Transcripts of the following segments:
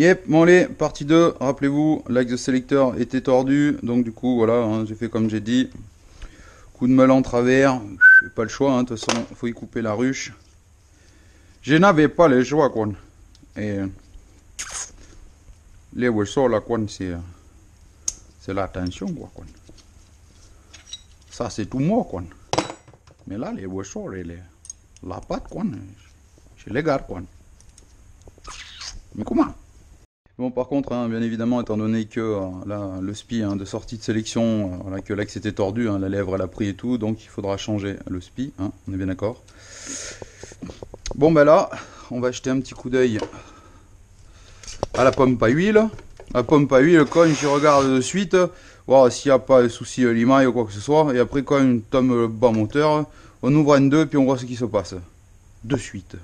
Yep, bon allez, partie 2, rappelez-vous, l'axe de sélecteur était tordu, donc du coup voilà, hein, j'ai fait comme j'ai dit. Coup de meule en travers, pas le choix, hein, de toute façon, faut y couper la ruche. Je n'avais pas le choix, quoi. Et les wessons là, quoi, c'est la tension, quoi. Ça, c'est tout mort, quoi. Mais là, les wessons, la pâte, quoi, je les garde, quoi. Mais comment? Bon, par contre, hein, bien évidemment, étant donné que là, le spi hein, de sortie de sélection, voilà, que l'axe était tordu, hein, la lèvre elle a pris et tout, donc il faudra changer le spi, hein, on est bien d'accord. Bon, ben là, on va jeter un petit coup d'œil à la pompe à huile. La pompe à huile, quand je regarde de suite, voir s'il n'y a pas de souci limaille ou quoi que ce soit, et après, quand on tombe le bas moteur, on ouvre un 2 puis on voit ce qui se passe. De suite.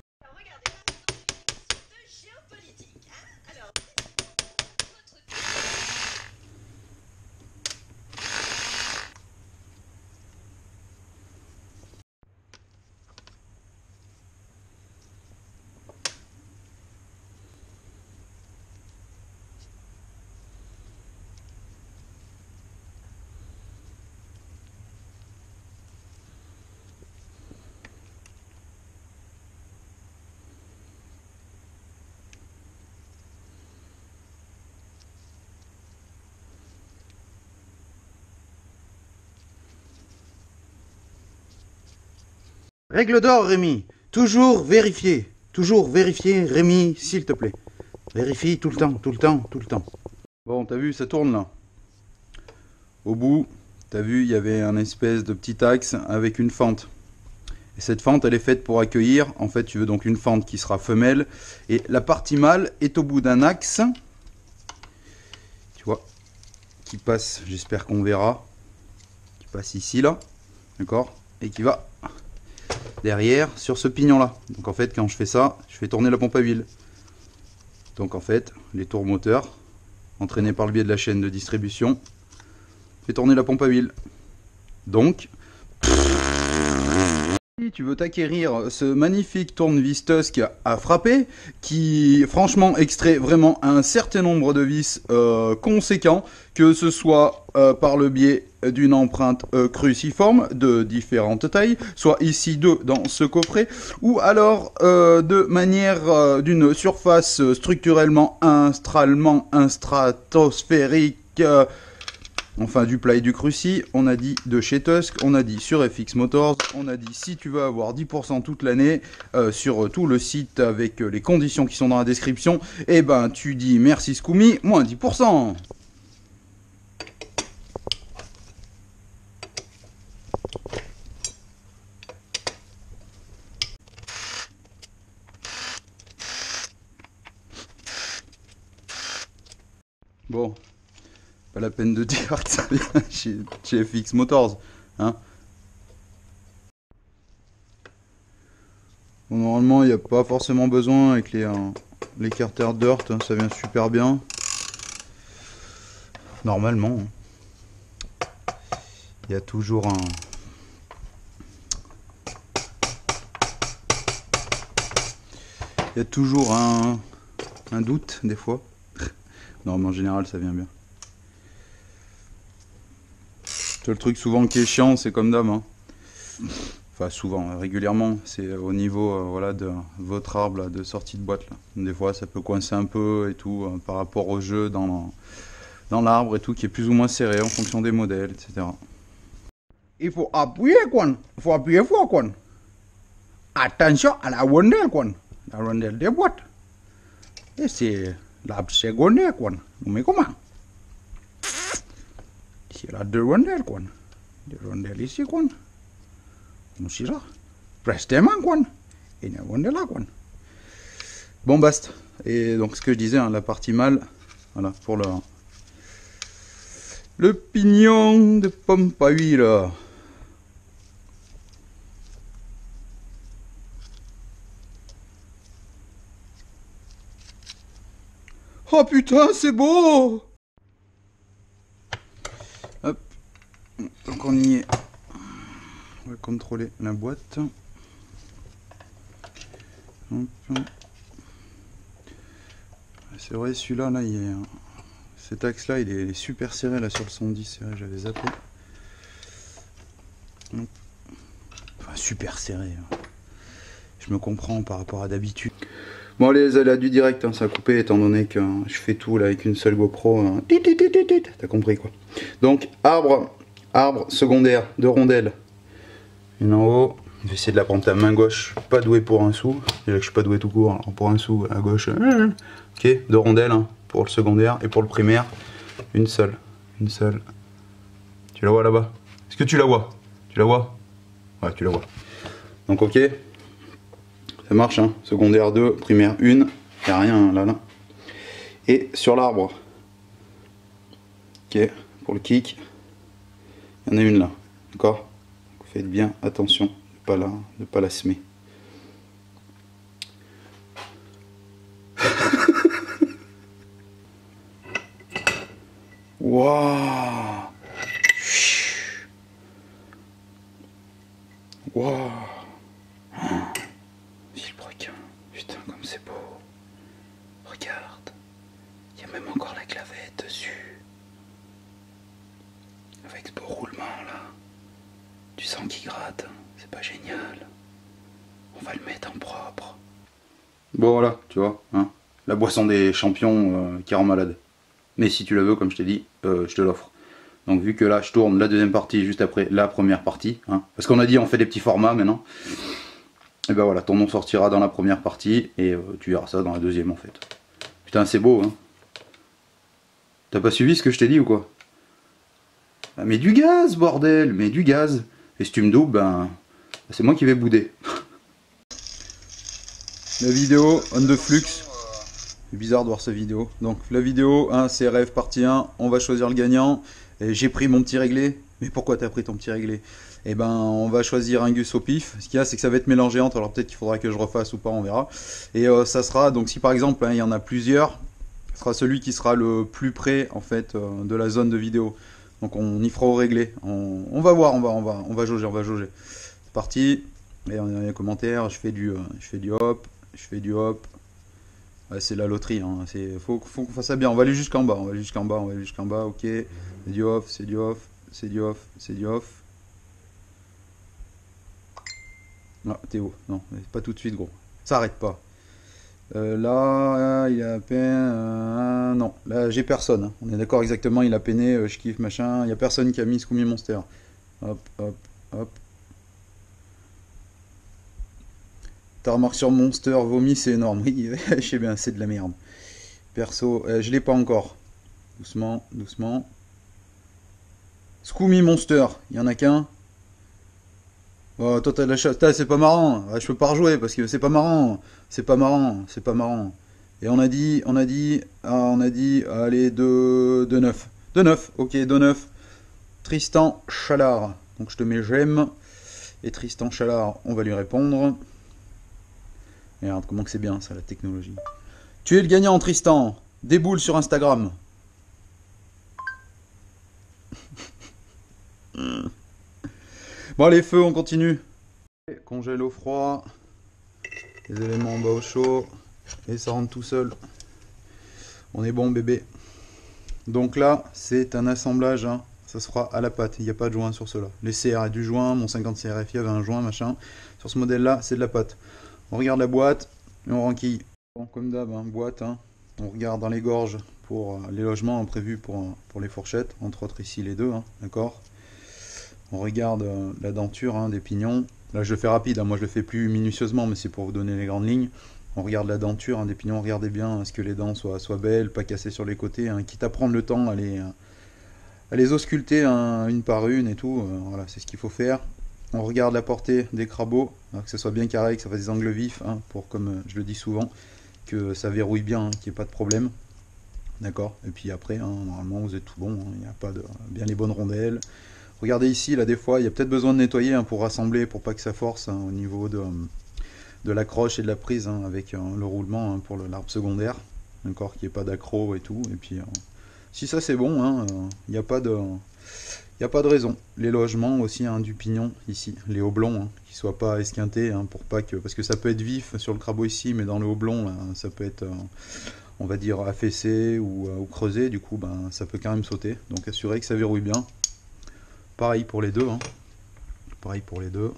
Règle d'or, Rémi. Toujours vérifier. Toujours vérifier, Rémi, s'il te plaît. Vérifie tout le temps, tout le temps, tout le temps. Bon, t'as vu, ça tourne là. Au bout, t'as vu, il y avait un espèce de petit axe avec une fente. Et cette fente, elle est faite pour accueillir. En fait, tu veux donc une fente qui sera femelle. Et la partie mâle est au bout d'un axe. Tu vois, qui passe, j'espère qu'on verra. Qui passe ici, là. D'accord? Et qui va derrière sur ce pignon là. Donc en fait quand je fais ça, je fais tourner la pompe à huile. Donc en fait les tours moteurs entraînés par le biais de la chaîne de distribution fait tourner la pompe à huile. Donc si tu veux t'acquérir ce magnifique tournevis Tusk à frapper qui franchement extrait vraiment un certain nombre de vis conséquents, que ce soit par le biais d'une empreinte cruciforme de différentes tailles, soit ici deux dans ce coffret, ou alors de manière d'une surface structurellement stratosphérique. Enfin, du plat et du cruci, on a dit de chez Tusk, on a dit sur FX Motors, on a dit si tu veux avoir 10% toute l'année sur tout le site avec les conditions qui sont dans la description, et ben tu dis merci Scoomy, moins 10%. Bon, pas la peine de dire que ça vient chez FX Motors, hein. Bon, normalement, il n'y a pas forcément besoin avec les carters Dirt, hein, ça vient super bien. Normalement, il y a toujours un doute des fois. Non, mais en général, ça vient bien. Le truc souvent qui est chiant, c'est comme d'hab, hein. Enfin souvent, régulièrement, c'est au niveau voilà, de votre arbre là, de sortie de boîte. Là. Des fois, ça peut coincer un peu et tout par rapport au jeu dans l'arbre et tout, qui est plus ou moins serré en fonction des modèles, etc. Il faut appuyer, quoi. Il faut appuyer fort, quoi. Attention à la rondelle, quoi. La rondelle des boîtes. Et c'est l'arbre secondaire, quoi. Mais comment? C'est la deux rondelles, quoi. Deux rondelles ici, quoi. Comme ça. Prestement, quoi. Et une rondelle là, quoi. Bon, basta. Et donc, ce que je disais, hein, la partie mâle, voilà, pour le pignon de pompe à huile. Oh putain, c'est beau! Hop. Donc on y est. On va contrôler la boîte. Hop. C'est vrai, celui-là, là, cet axe-là, il est super serré là sur le 110. J'avais zappé. Enfin, super serré. Je me comprends par rapport à d'habitude. Bon, les aléas du direct, hein, ça a coupé étant donné que je fais tout là avec une seule GoPro. Hein. T'as compris quoi. Donc, arbre secondaire, 2 rondelles. Une en haut. Je vais essayer de la prendre à main gauche. Pas doué pour un sou. Déjà que je suis pas doué tout court. Alors pour un sou, à gauche. Ok, 2 rondelles hein, pour le secondaire. Et pour le primaire, une seule. Une seule. Tu la vois là-bas? Est-ce que tu la vois? Tu la vois? Ouais, tu la vois. Donc, ok. Ça marche, hein. Secondaire 2, primaire 1. Il n'y a rien là, là. Et sur l'arbre. Ok, pour le kick. Il y en a une là. D'accord? Faites bien attention de ne pas la semer. Waouh! Waouh! Vilebrequin, putain comme c'est beau. Regarde, il y a même encore la clavette dessus. Avec ce beau roulement là. Du sang qui gratte, c'est pas génial. On va le mettre en propre. Bon voilà, tu vois, hein, la boisson des champions qui rend malade. Mais si tu la veux, comme je t'ai dit, je te l'offre. Donc vu que là je tourne la deuxième partie juste après la première partie, hein, parce qu'on a dit on fait des petits formats maintenant, et ben voilà, ton nom sortira dans la première partie et tu verras ça dans la deuxième en fait. Putain c'est beau hein. T'as pas suivi ce que je t'ai dit ou quoi? Ah, mais du gaz bordel, mais du gaz. Et si tu me doubles, ben c'est moi qui vais bouder. La vidéo on the flux. C'est bizarre de voir cette vidéo. Donc la vidéo, hein, CRF partie 1, on va choisir le gagnant. J'ai pris mon petit réglé. Mais pourquoi t'as pris ton petit réglé? Eh ben on va choisir un gus au pif. Ce qu'il y a c'est que ça va être mélangé entre, alors peut-être qu'il faudra que je refasse ou pas, on verra. Et ça sera, donc si par exemple hein, il y en a plusieurs, ce sera celui qui sera le plus près en fait de la zone de vidéo. Donc on y fera au réglé. On va voir, on va jauger, C'est parti. Et on a les commentaires, je fais du hop, je fais du hop. Ouais, c'est la loterie, hein. Faut qu'on fasse ça bien. On va aller jusqu'en bas, on va aller jusqu'en bas, ok. C'est du off, c'est du off, c'est du off, c'est du off. Ah, Théo, non, pas tout de suite, gros. Ça arrête pas. Là, il a peine. Non, là, j'ai personne. Hein. On est d'accord exactement, il a peiné, je kiffe, machin. Il n'y a personne qui a mis Scooby Monster. Hop, hop, hop. Ta remarque sur Monster, vomi, c'est énorme. Oui, je sais bien, c'est de la merde. Perso, je l'ai pas encore. Doucement, doucement. Scooby Monster, il y en a qu'un. Oh, toi, t'as de la chasse. C'est pas marrant. Je peux pas rejouer parce que c'est pas marrant. C'est pas marrant. C'est pas marrant. Et on a dit, allez, de 9. De 9, ok, de 9. Tristan Chalard. Donc je te mets j'aime. Et Tristan Chalard, on va lui répondre. Et regarde comment que c'est bien ça, la technologie. Tu es le gagnant, Tristan. Déboule sur Instagram. Bon, les feux, on continue. Congèle au froid. Les éléments en bas au chaud. Et ça rentre tout seul. On est bon, bébé. Donc là, c'est un assemblage. Hein. Ça se fera à la pâte. Il n'y a pas de joint sur cela. Les CR et du joint. Mon 50 CRF, il y avait un joint, machin. Sur ce modèle-là, c'est de la pâte. On regarde la boîte et on renquille. Bon, comme d'hab, hein, boîte. Hein. On regarde dans les gorges pour les logements prévus pour les fourchettes. Entre autres, ici, les deux. Hein, d'accord. On regarde la denture hein, des pignons. Là, je le fais rapide. Hein, moi, je le fais plus minutieusement, mais c'est pour vous donner les grandes lignes. On regarde la denture hein, des pignons. Regardez bien hein, que les dents soient belles, pas cassées sur les côtés. Hein, quitte à prendre le temps à les ausculter hein, une par une et tout. Voilà, c'est ce qu'il faut faire. On regarde la portée des crabauds, hein, que ce soit bien carré, que ça fasse des angles vifs, hein, pour, comme je le dis souvent, que ça verrouille bien, hein, qu'il n'y ait pas de problème. D'accord. Et puis après, hein, normalement, vous êtes tout bon. Il n'y a pas de bien les bonnes rondelles. Regardez ici, là, des fois, il y a peut-être besoin de nettoyer hein, pour rassembler, pour pas que ça force hein, au niveau de l'accroche et de la prise, hein, avec le roulement hein, pour l'arbre secondaire. D'accord, qu'il n'y ait pas d'accro et tout. Et puis, si ça c'est bon, hein, il n'y a pas de... Il n'y a pas de raison. Les logements aussi hein, du pignon ici, les haublons, hein, qui ne soient pas esquintés, hein, pour pas que, parce que ça peut être vif sur le crabeau ici, mais dans le haublon, là, ça peut être on va dire affaissé ou creusé, du coup ben, ça peut quand même sauter. Donc assurez que ça verrouille bien. Pareil pour les deux. Hein. Pareil pour les deux.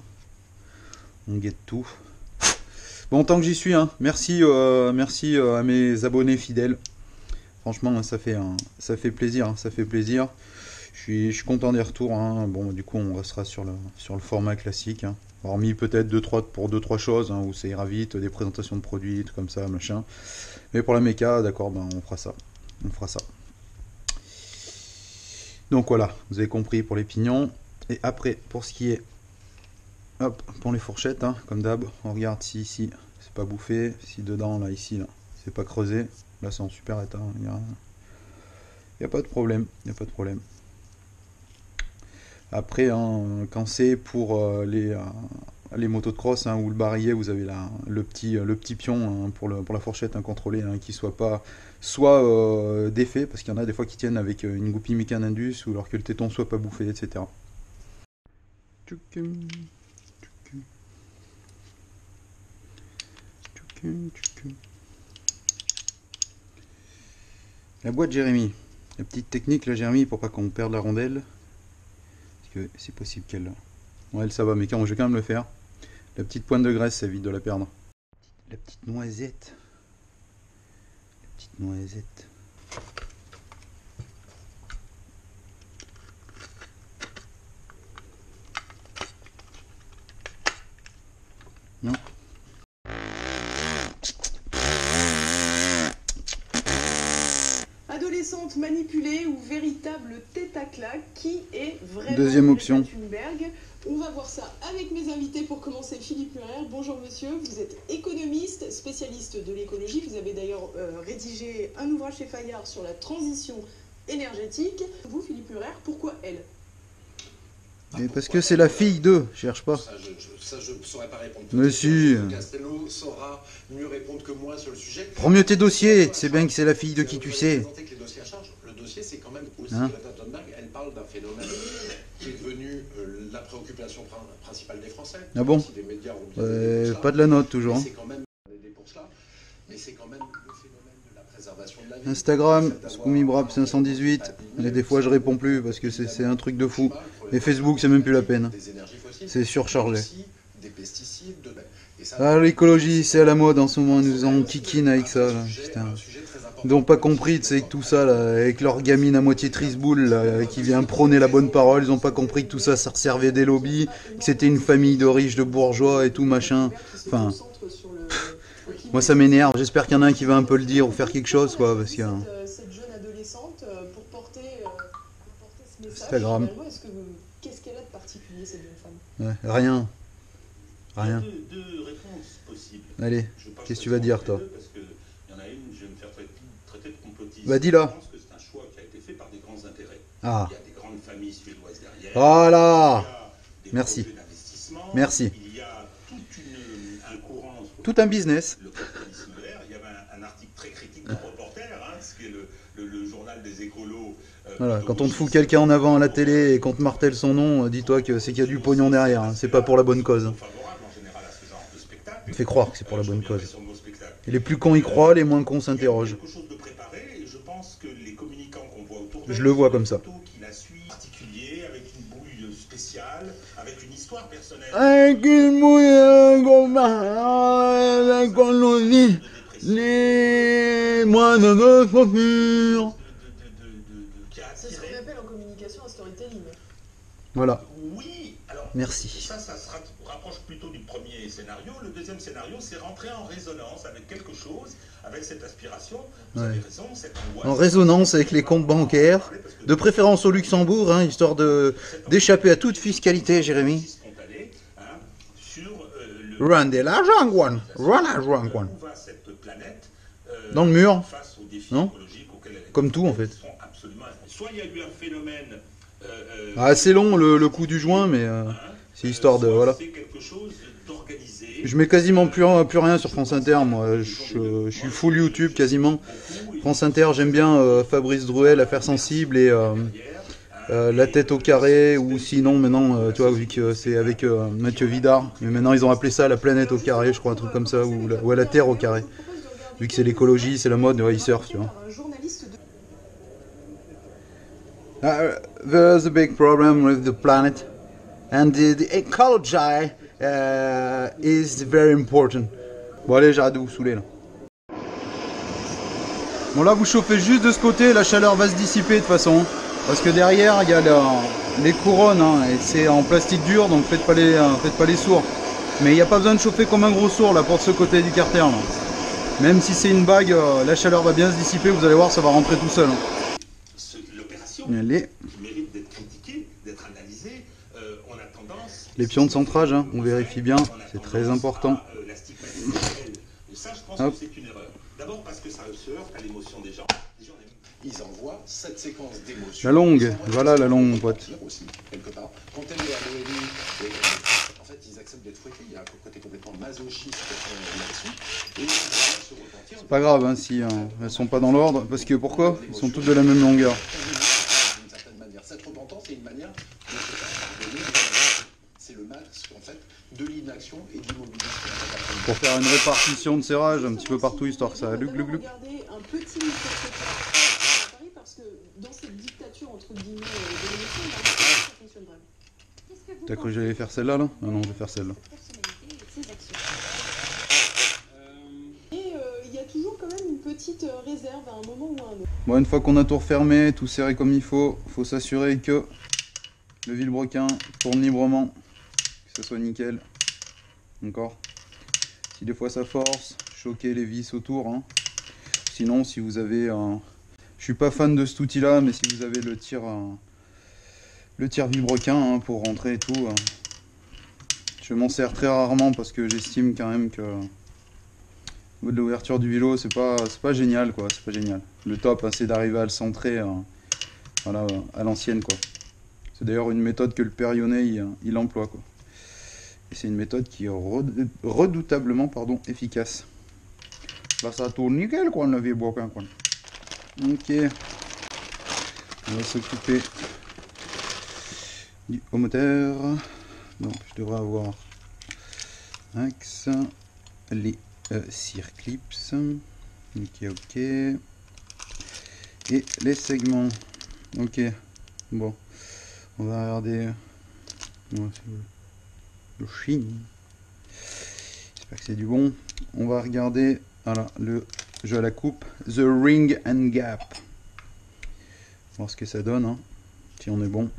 On guette tout. Bon, tant que j'y suis, hein, merci, merci à mes abonnés fidèles. Franchement, ça fait plaisir. Hein, ça fait plaisir. Je suis content des retours. Hein. Bon, du coup, on restera sur le format classique. Hein. Hormis peut-être pour 2-3 choses, hein, où ça ira vite, des présentations de produits, tout comme ça, machin. Mais pour la méca, d'accord, ben, on fera ça. On fera ça. Donc voilà, vous avez compris pour les pignons. Et après, pour ce qui est... Hop, pour les fourchettes, hein, comme d'hab, on regarde si ici, c'est pas bouffé. Si dedans, là, ici, là, c'est pas creusé. Là, c'est en super état. Il n'y a pas de problème. Il n'y a pas de problème. Après, hein, quand c'est pour les motos de cross, hein, ou le barillet, vous avez le petit pion, hein, pour la fourchette incontrôlée, hein, qui soit pas défait, parce qu'il y en a des fois qui tiennent avec une goupille Mikan Indus, ou alors que le téton soit pas bouffé, etc. La boîte Jérémy. La petite technique là, Jérémy, pour pas qu'on perde la rondelle. Parce que c'est possible qu'elle... Ouais, elle ça va, mais quand je vais quand même le faire. La petite pointe de graisse, ça évite de la perdre. La petite noisette. La petite noisette. Non. Adolescente manipulée ou véritable tête à claque, qui est vraiment deuxième option. Thunberg? On va voir ça avec mes invités. Pour commencer, Philippe Murer. Bonjour monsieur, vous êtes économiste, spécialiste de l'écologie. Vous avez d'ailleurs rédigé un ouvrage chez Fayard sur la transition énergétique. Vous, Philippe Murer, pourquoi elle? Et parce que c'est la fille d'eux, cherche pas. Ça, je ne saurais pas répondre. Monsieur. Castello saura mieux répondre que moi sur le sujet. Prends mieux tes dossiers, tu sais bien que c'est la fille de qui tu sais. Que les dossiers à charge. Le dossier, c'est quand même aussi hein Greta Thunberg. Elle parle d'un phénomène qui est devenu la préoccupation principale des Français. Ah bon Si des médias ont pas de la note toujours. C'est quand même pour cela. Mais c'est quand même le phénomène de la préservation de la vie. Instagram, ScoomiBrab518. Et des fois je réponds plus parce que c'est un truc de fou. Et Facebook, c'est même plus la peine. C'est surchargé. Ah, l'écologie, c'est à la mode en ce moment. Ils nous en kikine avec ça. Là. Putain. Ils n'ont pas compris, tu sais, que tout ça, là, avec leur gamine à moitié trisboule, là, qui vient prôner la bonne parole. Ils n'ont pas compris que tout ça, ça servait des lobbies, que c'était une famille de riches, de bourgeois et tout, machin. Enfin, moi ça m'énerve. J'espère qu'il y en a un qui va un peu le dire ou faire quelque chose, quoi, parce que... Cette jeune adolescente, pour porter ce message, Instagram. Qu'est-ce qu'elle a de particulier, cette jeune femme? Ouais, rien. Rien. Deux réponses possibles. Allez, qu'est-ce que tu vas dire, toi? Parce qu'il y en a une, je vais me faire traiter de complotiste. Bah, dis-la. Je pense que c'est un choix qui a été fait par des grands intérêts. Ah. Il y a des grandes familles suédoises derrière. Voilà. Il y a des Merci. projets d'investissement. Merci. Il y a un courant. Tout un business. Le capitalisme vert. Il y avait un article très critique d'un reporter, hein, ce qui est le journal des écolos. Voilà, quand on te fout quelqu'un en avant à la télé et qu'on te martèle son nom, dis-toi que c'est qu'il y a du pognon derrière, hein. C'est pas pour la bonne cause. On fait croire que c'est pour la bonne cause. Et les plus cons y croient, les moins cons s'interrogent. Je le vois comme ça. Avec une bouille qu'on nous dit, les moines de chaussures. C'est ce qu'on appelle en communication un storytelling. Voilà. Oui, alors, merci. Ça se rapproche plutôt du premier scénario. Le deuxième scénario, c'est rentrer en résonance avec quelque chose, avec cette aspiration. Vous avez raison, cette angoisse. En résonance avec les comptes bancaires, de préférence au Luxembourg, hein, histoire d'échapper à toute fiscalité, Jérémy. Run de l'argent, one. Run l'argent, one. Dans le mur. Non? Comme tout, en fait. Soit il y a eu un phénomène... assez long le coup du joint, mais c'est histoire de... Voilà. Je mets quasiment plus rien sur France Inter, moi. Je suis full YouTube, quasiment. France Inter, j'aime bien Fabrice Drouel, Affaires Sensibles, et La Tête au Carré, ou sinon, maintenant, tu vois, vu que c'est avec Mathieu Vidard, mais maintenant ils ont appelé ça La Planète au Carré, je crois, un truc comme ça, ou la Terre au Carré. Vu que c'est l'écologie, c'est la mode, ouais, ils surfent, tu vois. There's a big problem with the planet. And the ecology is very important. Bon allez, j'arrête de vous saouler là. Bon là vous chauffez juste de ce côté, la chaleur va se dissiper de toute façon. Parce que derrière il y a les couronnes, hein, et c'est en plastique dur, donc faites pas les sourds. Mais il n'y a pas besoin de chauffer comme un gros sourd là pour ce côté du carter là. Même si c'est une bague, la chaleur va bien se dissiper, vous allez voir, ça va rentrer tout seul. Hein. L'opération Allez. mérite d'être critiquée, d'être analysée. On a tendance... Les pions de centrage, hein, on vérifie bien, c'est très important. Ça, je pense que c'est une erreur. D'abord parce que ça se heurte à l'émotion des gens. Ils envoient cette séquence d'émotions. La longue, voilà la longue, mon pote. Aussi, quelque part. Quand elle est à l'ONU, en fait, ils acceptent d'être fouettés. Il y a un côté complètement masochiste là-dessus. Et ils se repentir. C'est pas grave hein, si elles sont pas dans l'ordre, parce que pourquoi? Ils sont toutes de la même longueur. D'une certaine manière. Cette repentance est une manière c'est le masque en fait de l'inaction et de l'immobilisme. Pour faire une répartition de serrage un petit peu partout, histoire que ça gluc. Un petit microscope à Paris parce que dans cette dictature entre guillemets de l'émotion, ça fonctionne vraiment. T'as cru que j'allais faire celle-là là? Non, je vais faire celle-là. Et il y a toujours quand même une petite réserve à un moment ou à un autre. Bon, une fois qu'on a tout refermé, tout serré comme il faut s'assurer que le vilebrequin tourne librement, que ce soit nickel. Encore. Si des fois ça force, choquez les vis autour. Hein. Sinon, si vous avez je suis pas fan de cet outil là, mais si vous avez le tir vilebrequin hein, pour rentrer et tout, je m'en sers très rarement parce que j'estime quand même que au niveau de l'ouverture du vélo, c'est pas génial quoi, c'est pas génial. Le top hein, c'est d'arriver à le centrer voilà, à l'ancienne quoi. C'est d'ailleurs une méthode que le père Yonnet il emploie quoi. Et c'est une méthode qui est redoutablement efficace. Là ça tourne nickel quoi, le vilebrequin quoi. Ok. On va s'occuper du haut moteur. Donc je devrais avoir axe, les circlips. Ok. Et les segments. Ok. Bon. On va regarder. Le chine. J'espère que c'est du bon. On va regarder voilà, le jeu à la coupe. The Ring and Gap. Voir ce que ça donne. Hein, si on est bon.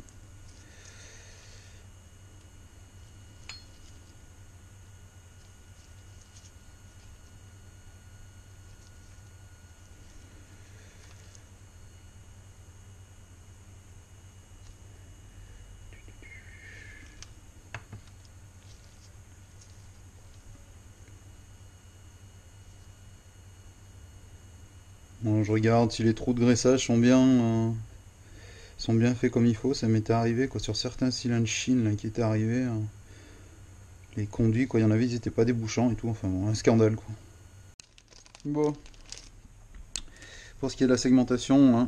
Bon, je regarde si les trous de graissage sont bien faits comme il faut. Ça m'était arrivé quoi, sur certains cylindres Chine là, qui étaient arrivés. Les conduits, quoi, il y en avait, ils n'étaient pas débouchants et tout. Enfin bon, un scandale quoi. Bon. Pour ce qui est de la segmentation, hein,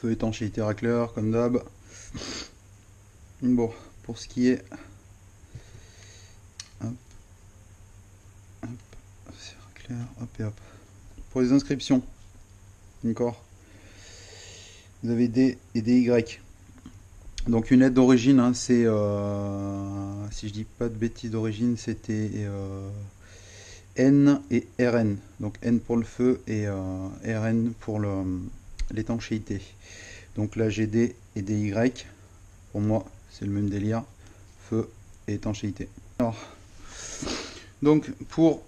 feu étanchéité racleur, comme d'hab. Bon, pour ce qui est. Hop. Hop. C'est racleur, hop et hop. Pour les inscriptions, d'accord, vous avez D et DY. Donc une lettre d'origine, hein, c'est, si je dis pas de bêtises d'origine, c'était N et RN. Donc N pour le feu et RN pour l'étanchéité. Donc là j'ai D et DY. Pour moi, c'est le même délire, feu et étanchéité. Alors, donc pour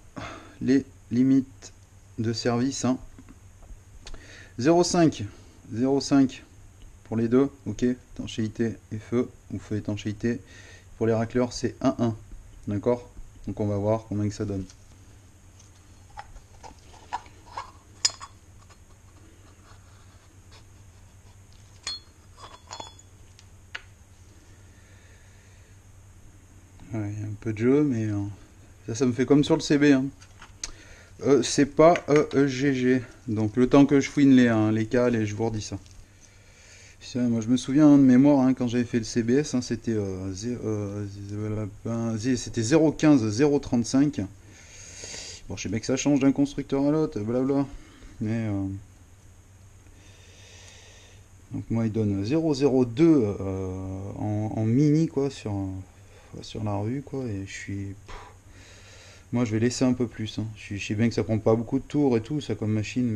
les limites de service, hein. 0,5 pour les deux, ok, étanchéité et feu, ou feu étanchéité. Pour les racleurs c'est 1,1, d'accord, donc on va voir combien que ça donne. Ouais, un peu de jeu, mais ça me fait comme sur le CB, hein. C'est pas EGG. Donc le temps que je fouine les cales et je vous redis ça. Moi je me souviens de mémoire hein, quand j'avais fait le CBS, hein, c'était 0,15, 0,35. Bon, je sais bien que ça change d'un constructeur à l'autre, blabla. Mais donc moi il donne 0,02 en mini quoi sur la rue quoi, et je suis... Moi je vais laisser un peu plus, hein. Je sais bien que ça prend pas beaucoup de tours et tout ça comme machine,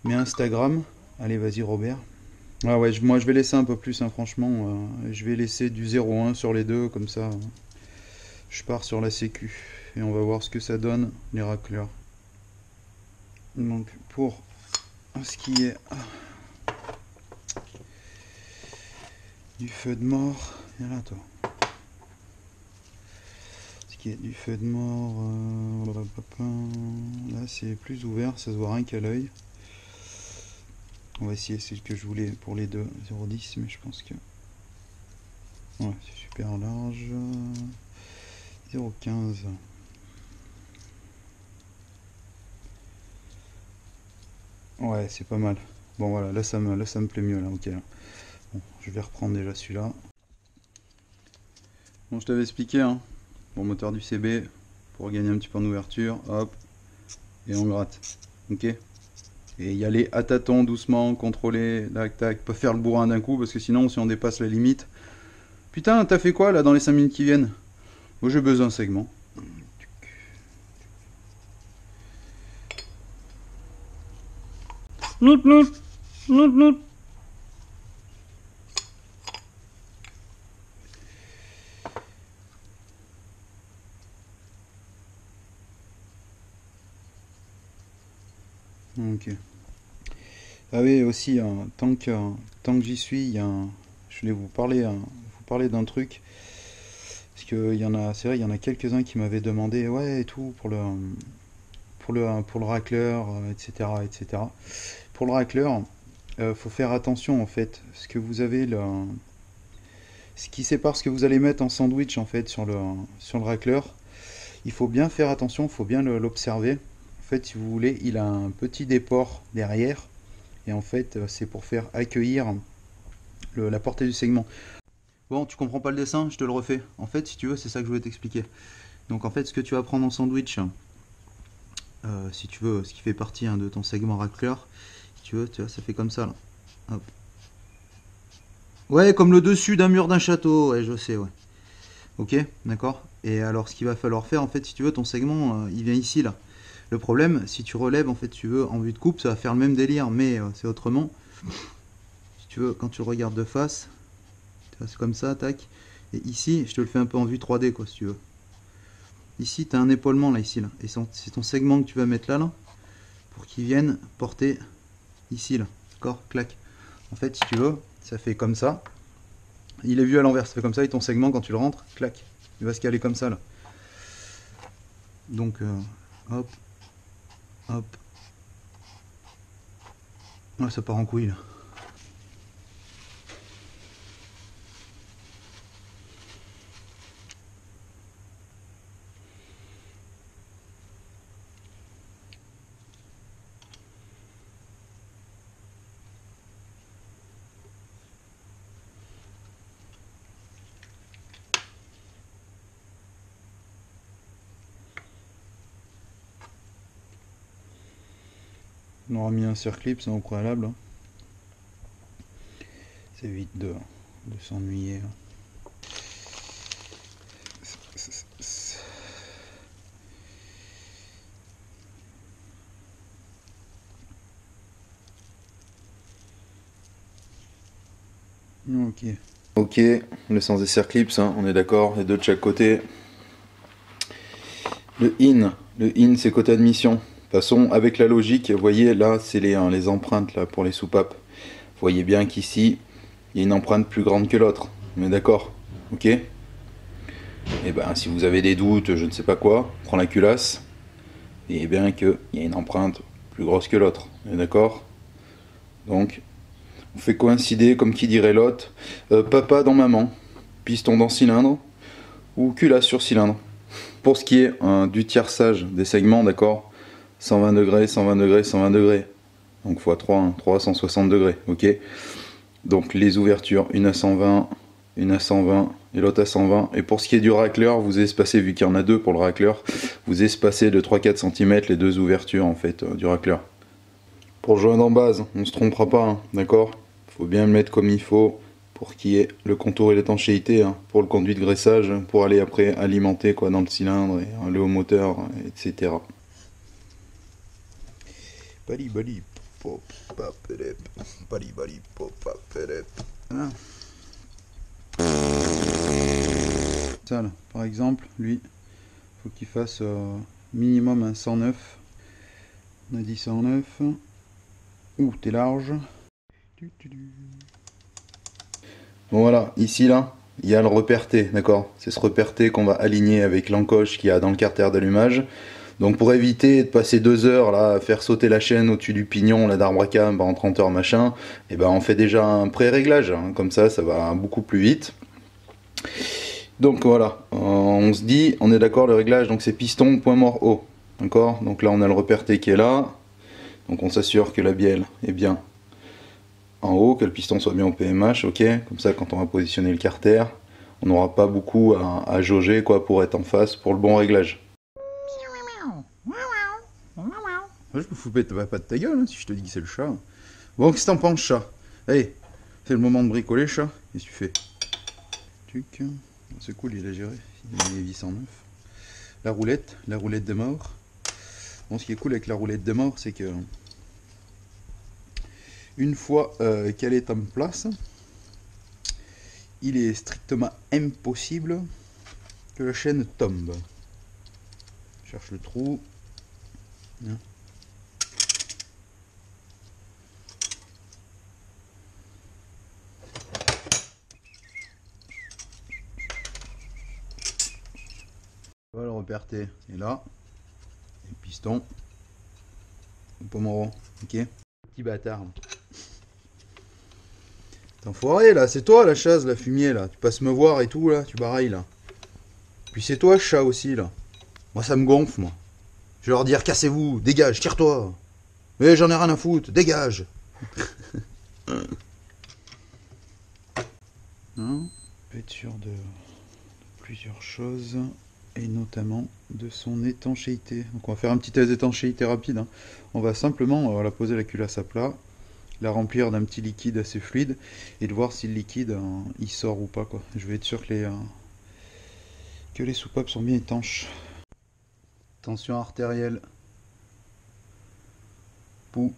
mais Instagram, allez vas-y Robert. Ah ouais, moi je vais laisser un peu plus, hein, franchement, je vais laisser du 0,1 sur les deux, comme ça je pars sur la sécu et on va voir ce que ça donne les racleurs. Donc pour ce qui est du feu de mort, viens là toi. Ce qui est du feu de mort, là c'est plus ouvert, ça se voit rien qu'à l'œil. On va essayer celle que je voulais pour les deux, 0,10, mais je pense que... Ouais, c'est super large. 0,15. Ouais, c'est pas mal. Bon voilà, là ça me plaît mieux là, ok. Bon, je vais reprendre déjà celui-là. Bon, je t'avais expliqué, hein. Bon, moteur du CB, pour gagner un petit peu en ouverture, hop, et on gratte. Ok. Et y aller à tâtons, doucement, contrôler, tac, tac, pas faire le bourrin d'un coup, parce que sinon, si on dépasse la limite... Putain, t'as fait quoi, là, dans les 5 minutes qui viennent? Moi, j'ai besoin d'un segment. Nout, nout, nout, nout. Ok. Ah oui, aussi, hein, tant que j'y suis, je voulais vous parler d'un truc. Parce que c'est vrai, il y en a quelques-uns qui m'avaient demandé, ouais, et tout, pour le racleur, etc., etc. Pour le racleur, faut faire attention, en fait. Ce que vous avez, ce qui sépare ce que vous allez mettre en sandwich, en fait, sur le racleur, il faut bien faire attention, il faut bien l'observer. En fait, si vous voulez, il a un petit déport derrière. Et en fait, c'est pour faire accueillir la portée du segment. Bon, tu comprends pas le dessin, je te le refais. En fait, si tu veux, c'est ça que je voulais t'expliquer. Donc en fait, ce que tu vas prendre en sandwich, si tu veux, ce qui fait partie, hein, de ton segment racleur, si tu vois, ça fait comme ça là. Hop. Ouais, comme le dessus d'un mur d'un château, ouais, je sais, ouais. Ok, d'accord. Et alors, ce qu'il va falloir faire, en fait, si tu veux, ton segment, il vient ici là. Le problème, si tu relèves, en fait, tu veux, en vue de coupe, ça va faire le même délire, mais c'est autrement. Si tu veux, quand tu le regardes de face, c'est comme ça, tac. Et ici, je te le fais un peu en vue 3D, quoi, si tu veux. Ici, tu as un épaulement, là, ici, là. Et c'est ton segment que tu vas mettre là, pour qu'il vienne porter ici, là. D'accord? Clac. En fait, si tu veux, ça fait comme ça. Il est vu à l'envers, ça fait comme ça, et ton segment, quand tu le rentres, clac. Il va se caler comme ça, là. Donc, hop. Hop. Ouais, ça part en couille, là. On aura mis un circlip, c'est au préalable. Hein. C'est vite de s'ennuyer. Ok. Ok, le sens des circlips, hein, on est d'accord, les deux de chaque côté. Le in c'est côté admission. De toute façon, avec la logique, vous voyez, là, c'est les empreintes là, pour les soupapes. Vous voyez bien qu'ici, il y a une empreinte plus grande que l'autre. On est d'accord? Ok? Et ben, si vous avez des doutes, je ne sais pas quoi, prends la culasse. Et bien qu'il y a une empreinte plus grosse que l'autre. On est d'accord? Donc, on fait coïncider, comme qui dirait l'autre, papa dans maman, piston dans cylindre, ou culasse sur cylindre. Pour ce qui est du tierçage des segments, d'accord? 120 degrés, 120 degrés, 120 degrés. Donc x3, hein, 360 degrés, ok. Donc les ouvertures, une à 120, une à 120 et l'autre à 120. Et pour ce qui est du racleur, vous espacez, vu qu'il y en a deux pour le racleur, vous espacez de 3-4 cm les deux ouvertures en fait du racleur. Pour joindre en base, on ne se trompera pas, hein, d'accord? Faut bien le mettre comme il faut pour qu'il y ait le contour et l'étanchéité, hein, pour le conduit de graissage, pour aller après alimenter quoi, dans le cylindre et aller au moteur, etc. Voilà. Ça là, par exemple, lui, faut qu'il fasse minimum un 109. On a dit 109. Ouh, t'es large. Bon voilà, ici là, il y a le repère T, d'accord? C'est ce repère T qu'on va aligner avec l'encoche qu'il y a dans le carter d'allumage. Donc pour éviter de passer 2 heures là à faire sauter la chaîne au-dessus du pignon, là d'arbre à cam, en 30 heures machin, et ben on fait déjà un pré-réglage, hein, comme ça va beaucoup plus vite. Donc voilà, on se dit, on est d'accord, le réglage, donc c'est piston, point mort haut, d'accord? Donc là on a le repère T qui est là, donc on s'assure que la bielle est bien en haut, que le piston soit bien au PMH, ok? Comme ça quand on va positionner le carter, on n'aura pas beaucoup à jauger quoi pour être en face pour le bon réglage. Je me fous pas de ta gueule hein, si je te dis que c'est le chat. Bon, qu'est-ce que t'en penses, chat? Allez, c'est le moment de bricoler, chat. Qu'est-ce que tu fais? Tuc. C'est cool, il a géré. Il a mis les vis en neuf. La roulette de mort. Bon, ce qui est cool avec la roulette de mort, c'est que une fois qu'elle est en place, il est strictement impossible que la chaîne tombe. Je cherche le trou. Hein. Voilà le repère T, et là, et piston, au pommero, ok? Petit bâtard. T'es enfoiré là, c'est toi la chasse, la fumier là, tu passes me voir et tout là, tu barrailles là. Puis c'est toi chat aussi là. Moi ça me gonfle moi. Je vais leur dire cassez-vous, dégage, tire-toi. Mais j'en ai rien à foutre, dégage. Hein, on peut être sûr de plusieurs choses. Et notamment de son étanchéité. Donc on va faire un petit test d'étanchéité rapide. Hein. On va simplement la poser la culasse à plat, la remplir d'un petit liquide assez fluide et de voir si le liquide il sort ou pas quoi. Je vais être sûr que les soupapes sont bien étanches. Tension artérielle. Pou.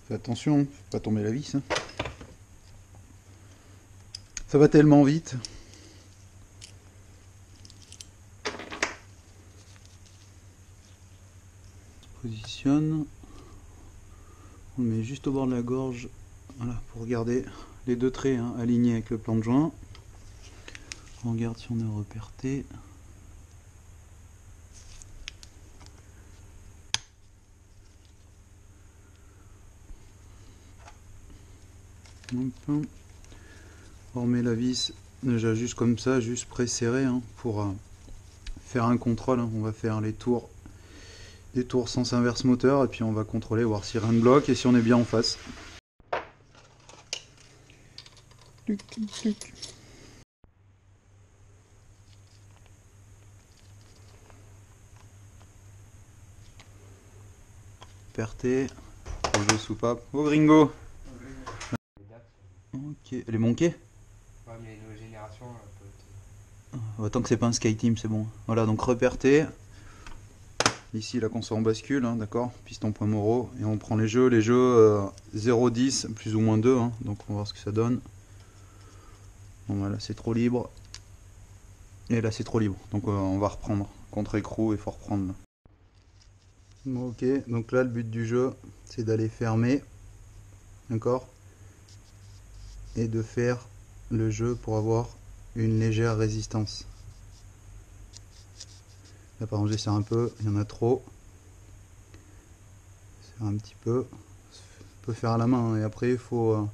Fais attention, faut pas tomber la vis. Hein. Ça va tellement vite. On positionne. On le met juste au bord de la gorge. Voilà, pour regarder les deux traits hein, alignés avec le plan de joint. On regarde si on est repère T. On remet la vis déjà juste comme ça, juste pré-serré hein, pour faire un contrôle. Hein. On va faire les tours, des tours sens inverse moteur et puis on va contrôler, voir si rien ne bloque et si on est bien en face. Tuc, tuc, tuc. Perté, projet soupape. Oh gringo! Ok, elle est manquée? Ouais, mais les nouvelles générations, tant que c'est pas un SkyTeam, c'est bon. Voilà, donc repère T. Ici, la console en bascule, hein, d'accord? Piston point moro. Et on prend les jeux 0,10, plus ou moins 2. Hein, donc on va voir ce que ça donne. Bon, voilà, c'est trop libre. Et là, c'est trop libre. Donc on va reprendre. Contre-écrou, il faut reprendre. Là. Bon, ok, donc là, le but du jeu, c'est d'aller fermer. D'accord? Et de faire le jeu pour avoir une légère résistance. Là par exemple j'essaie un peu, il y en a trop. C'est un petit peu. On peut faire à la main hein, et après il faut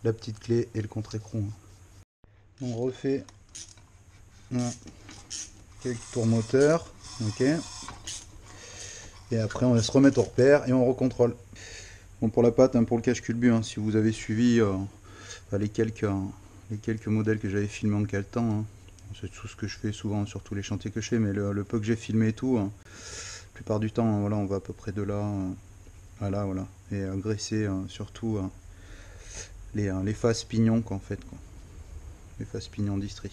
la petite clé et le contre-écrou. On refait quelques tours moteurs. Ok. Et après on va se remettre au repère et on recontrôle. Bon, pour la pâte, hein, pour le cache-culbu, hein, si vous avez suivi les quelques modèles que j'avais filmés en caletan, hein, c'est tout ce que je fais souvent sur tous les chantiers que je fais, mais le peu que j'ai filmé et tout, hein, la plupart du temps, hein, voilà, on va à peu près de là à là, voilà, et graisser surtout les faces pignons en fait, quoi. Les faces pignons d'Istrie.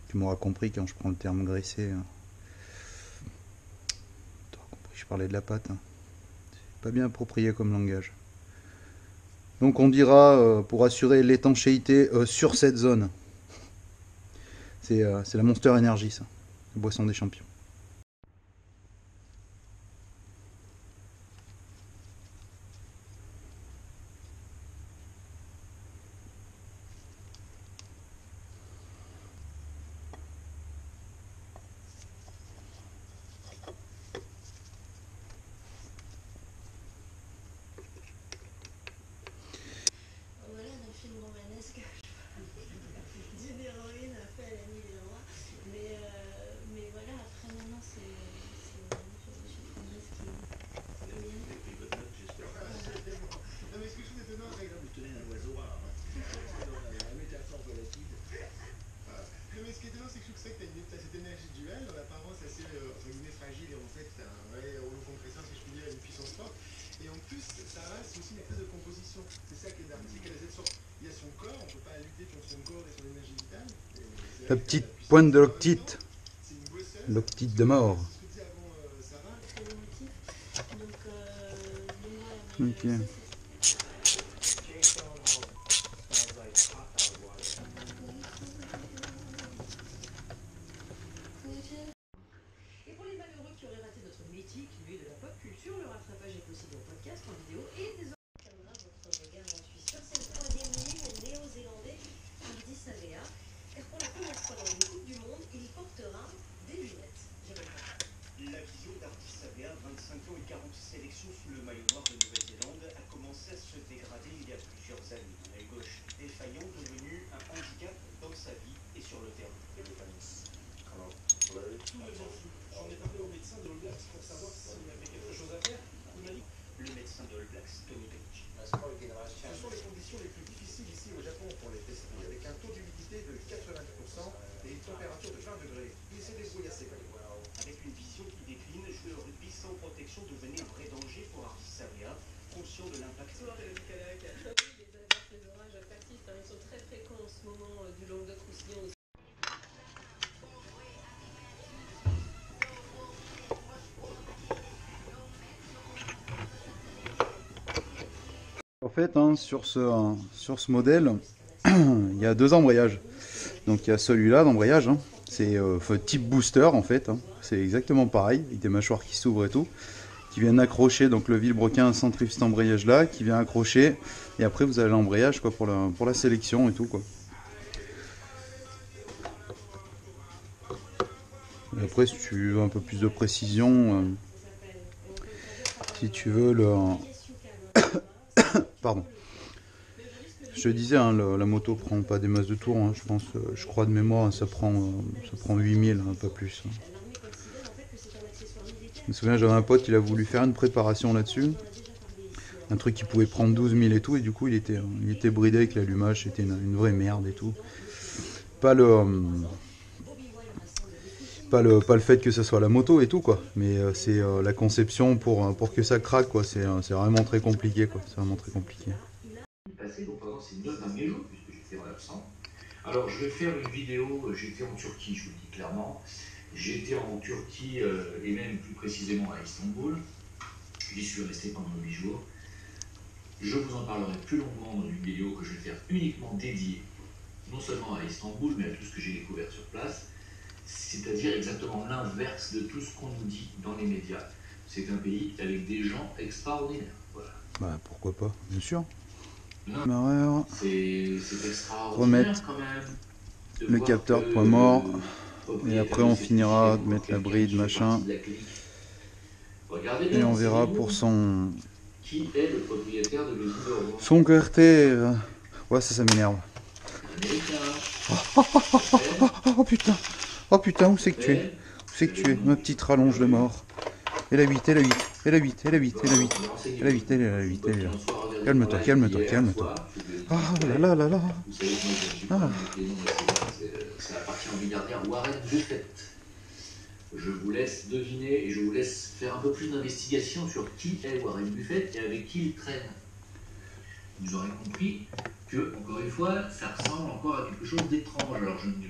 Tu m'auras compris quand je prends le terme graisser. Tu auras compris, je parlais de la pâte. Hein. C'est pas bien approprié comme langage. Donc on dira pour assurer l'étanchéité sur cette zone. C'est la Monster Energy, ça, la boisson des champions. La petite pointe de l'octite. L'octite de mort. Ok. Et pour les malheureux qui auraient raté notre mythique nuit de la pop culture, le rattrapage est possible en podcast, en vidéo et désormais. Votre regard, j'en suis sûre, c'est le troisième ligne néo-zélandais Hardy Savea, car pour la première fois dans une Coupe du Monde, il portera des lunettes. La vision d'Hardy Savea, 25 ans et 40 sélections sous le maillot noir de Nouvelle-Zélande, a commencé à se dégrader il y a plusieurs années. L'œil gauche défaillant devenu un handicap dans sa vie et sur le terrain. J'en ai parlé au médecin de All Blacks pour savoir s'il y avait quelque chose à faire. Il m'a dit le médecin de All Blacks, Tony Page. Ce sont les conditions les plus difficiles ici au Japon pour les tester, avec un taux d'humidité de 90% et une température de 20 degrés. Il s'est débrouillé assez bien. Avec une vision qui décline, jouer au rugby sans protection devenait un vrai danger pour Hardy Savea, conscient de l'impact. Les averses, les orages persistent, ils sont très fréquents en ce moment du Languedoc-Roussillon. En fait, hein, sur ce modèle, il y a deux embrayages. Donc il y a celui-là d'embrayage, hein. C'est type booster en fait, hein. C'est exactement pareil, avec des mâchoires qui s'ouvrent et tout, qui viennent accrocher donc le vilebrequin centrifuge cet embrayage là, qui vient accrocher, et après vous avez l'embrayage quoi pour la sélection et tout quoi. Et après si tu veux un peu plus de précision, si tu veux le... Pardon. Je te disais, hein, la moto prend pas des masses de tours, hein, je crois de mémoire, ça prend 8000, hein, pas plus. Hein. Je me souviens, j'avais un pote, il a voulu faire une préparation là-dessus, un truc qui pouvait prendre 12 000 et tout, et du coup il était bridé avec l'allumage, c'était une vraie merde et tout. Pas le fait que ça soit la moto et tout quoi, mais c'est la conception pour que ça craque quoi, c'est vraiment très compliqué quoi, c'est vraiment très compliqué. Donc pendant ces 9 derniers jours, puisque j'étais en absent. Alors je vais faire une vidéo, j'étais en Turquie, je vous le dis clairement. J'étais en Turquie et même plus précisément à Istanbul. J'y suis resté pendant 8 jours. Je vous en parlerai plus longuement dans une vidéo que je vais faire uniquement dédiée, non seulement à Istanbul, mais à tout ce que j'ai découvert sur place. C'est-à-dire exactement l'inverse de tout ce qu'on nous dit dans les médias. C'est un pays avec des gens extraordinaires. Voilà. Bah pourquoi pas, bien sûr. C'est extraordinaire remettre quand même. Le capteur de point mort. Et après on finira de mettre la bride machin. Et on verra pour son... Qui est le propriétaire de l'usine de Rouen? Son QRT. Ouais ça m'énerve. Oh putain. Oh putain, où c'est que tu es? Où c'est que tu es? Ma petite rallonge de mort. Et la 8, et la 8, et la 8, et la 8, et la 8, et la 8, et la 8, et la 8. Calme-toi, calme-toi, calme-toi. Oh là là là là. Vous savez que moi, je ne suis pas avec les noms, ça appartient au milliardaire Warren Buffett. Je vous laisse deviner et je vous laisse faire un peu plus d'investigation sur qui est Warren Buffett et avec qui il traîne. Vous aurez compris que, encore une fois, ça ressemble encore à quelque chose d'étrange. Alors je n'ai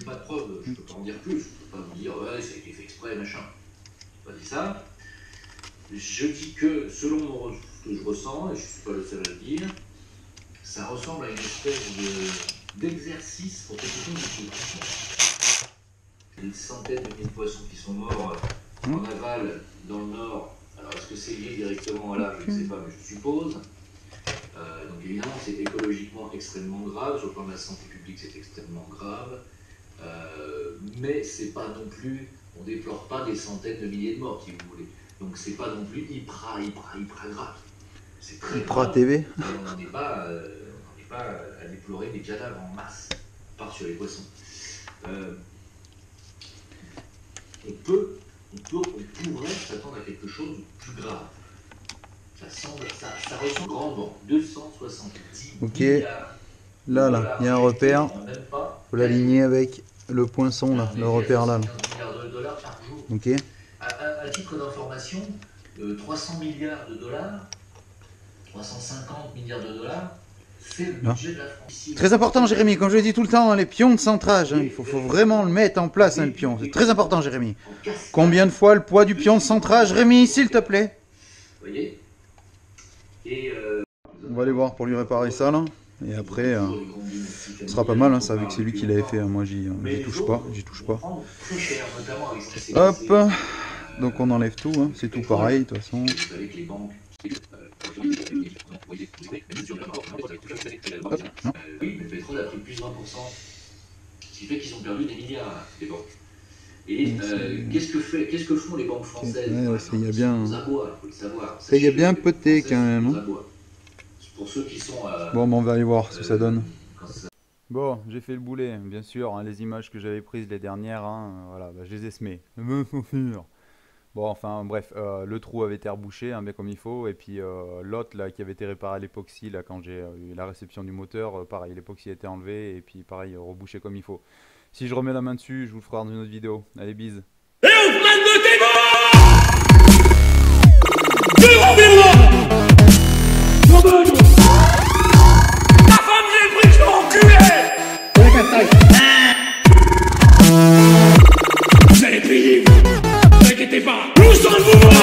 pas de preuves, je ne peux pas en dire plus, je ne peux pas vous dire ouais, ça a été fait exprès, machin. Je n'ai pas dit ça. Je dis que, selon ce que je ressens, et je ne suis pas le seul à le dire, ça ressemble à une espèce d'exercice pour quelque chose de plus. Des centaines de milliers de poissons qui sont morts en aval, dans le nord. Alors est-ce que c'est lié directement à là? Je ne sais pas, mais je suppose. Donc évidemment, c'est écologiquement extrêmement grave, sur le plan de la santé publique, c'est extrêmement grave. Mais c'est pas non plus, on déplore pas des centaines de milliers de morts, si vous voulez. Donc c'est pas non plus hyper grave. C'est très grave. TV. On n'en est pas à déplorer des cadavres en masse, à part sur les poissons. On pourrait s'attendre à quelque chose de plus grave. Ça ressemble grandement. 270 milliards. Là, il y a un repère. Faut l'aligner avec le poinçon là, le repère là. Milliards de dollars par jour. Ok. À titre d'information, 300 milliards de dollars, 350 milliards de dollars, c'est le budget de la France. Très important, Jérémy, comme je le dis tout le temps, les pions de centrage, hein, il faut vraiment le mettre en place, hein, le pion. C'est très important, Jérémy. Combien de fois le poids du pion de centrage, Rémi, s'il te plaît? Vous voyez? Et on va aller voir pour lui réparer ça, là. Et après, ce sera pas mal, hein, ça, vu que c'est lui qui l'avait fait. Hein, moi, j'y touche pas, Hop. Donc on enlève tout, hein. C'est tout pareil, de toute façon. Hop, oui, mais le pétrole a pris plus de 20%. Ce qui fait qu'ils ont perdu des milliards, les banques. Et qu'est-ce que font les banques françaises? Il y a bien... Ça y a bien poté quand même. Hein. Pour ceux qui sont... Bon, on va aller voir ce que ça donne. Bon, j'ai fait le boulet, bien sûr. Hein, les images que j'avais prises les dernières, hein, voilà, bah, je les ai semées. Bon, enfin, bref, le trou avait été rebouché, hein, bien comme il faut. Et puis l'autre, là, qui avait été réparé à l'époxy, là, quand j'ai eu la réception du moteur, pareil, l'époxy a été enlevé. Et puis, pareil, rebouché comme il faut. Si je remets la main dessus, je vous le ferai dans une autre vidéo. Allez, bise. Ta femme, j'ai pris, je l'ai enculé. Vous allez payer, vous. Ne vous inquiétez pas. Nous sommes vous.